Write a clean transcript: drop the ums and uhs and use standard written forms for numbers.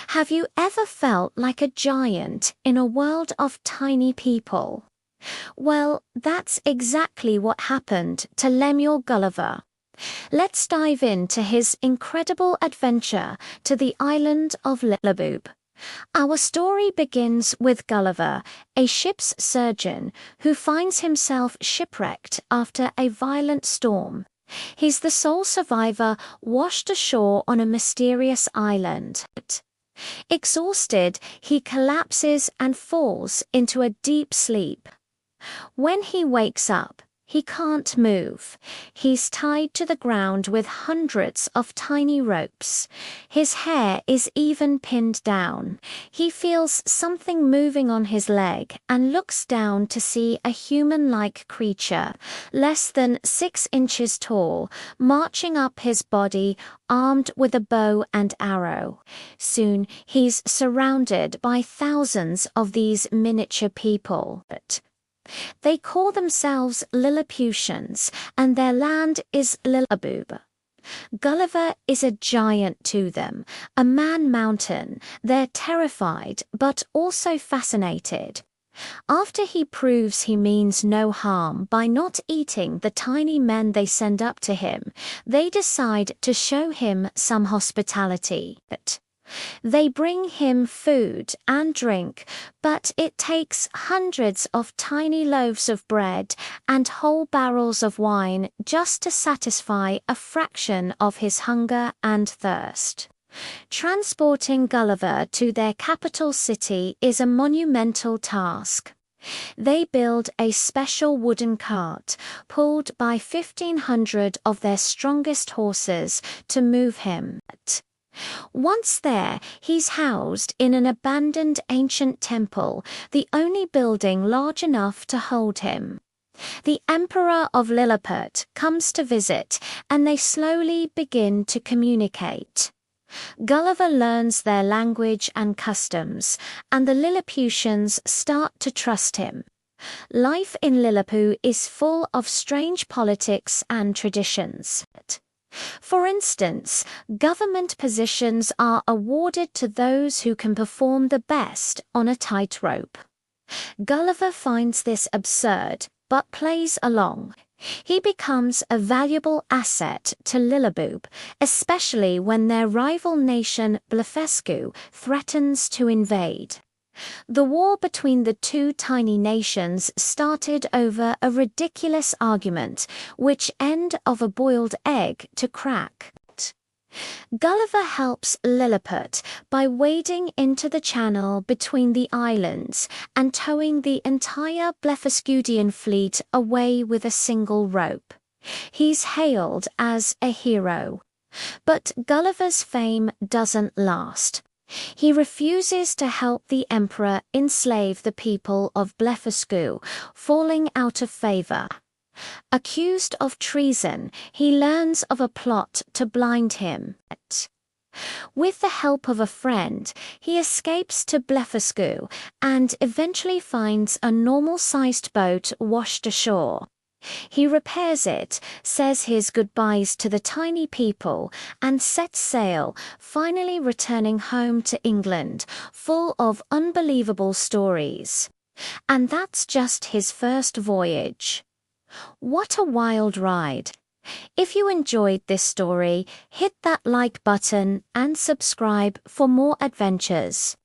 Have you ever felt like a giant in a world of tiny people? Well, that's exactly what happened to Lemuel Gulliver. Let's dive into his incredible adventure to the island of Lilliput. Our story begins with Gulliver, a ship's surgeon who finds himself shipwrecked after a violent storm. He's the sole survivor, washed ashore on a mysterious island. Exhausted, he collapses and falls into a deep sleep. When he wakes up, he can't move. He's tied to the ground with hundreds of tiny ropes. His hair is even pinned down. He feels something moving on his leg and looks down to see a human-like creature, less than 6 inches tall, marching up his body, armed with a bow and arrow. Soon, he's surrounded by thousands of these miniature people. They call themselves Lilliputians, and their land is Lilliput. Gulliver is a giant to them, a man-mountain. They're terrified, but also fascinated. After he proves he means no harm by not eating the tiny men they send up to him, they decide to show him some hospitality. They bring him food and drink, but it takes hundreds of tiny loaves of bread and whole barrels of wine just to satisfy a fraction of his hunger and thirst. Transporting Gulliver to their capital city is a monumental task. They build a special wooden cart, pulled by 1,500 of their strongest horses, to move him. Once there, he's housed in an abandoned ancient temple, the only building large enough to hold him. The Emperor of Lilliput comes to visit, and they slowly begin to communicate. Gulliver learns their language and customs, and the Lilliputians start to trust him. Life in Lilliput is full of strange politics and traditions. For instance, government positions are awarded to those who can perform the best on a tightrope. Gulliver finds this absurd, but plays along. He becomes a valuable asset to Lilliput, especially when their rival nation Blefuscu threatens to invade. The war between the two tiny nations started over a ridiculous argument, which end of a boiled egg to crack. Gulliver helps Lilliput by wading into the channel between the islands and towing the entire Blefuscudian fleet away with a single rope. He's hailed as a hero. But Gulliver's fame doesn't last. He refuses to help the emperor enslave the people of Blefuscu, falling out of favor. Accused of treason, he learns of a plot to blind him. With the help of a friend, he escapes to Blefuscu and eventually finds a normal-sized boat washed ashore. He repairs it, says his goodbyes to the tiny people, and sets sail, finally returning home to England, full of unbelievable stories. And that's just his first voyage. What a wild ride! If you enjoyed this story, hit that like button and subscribe for more adventures.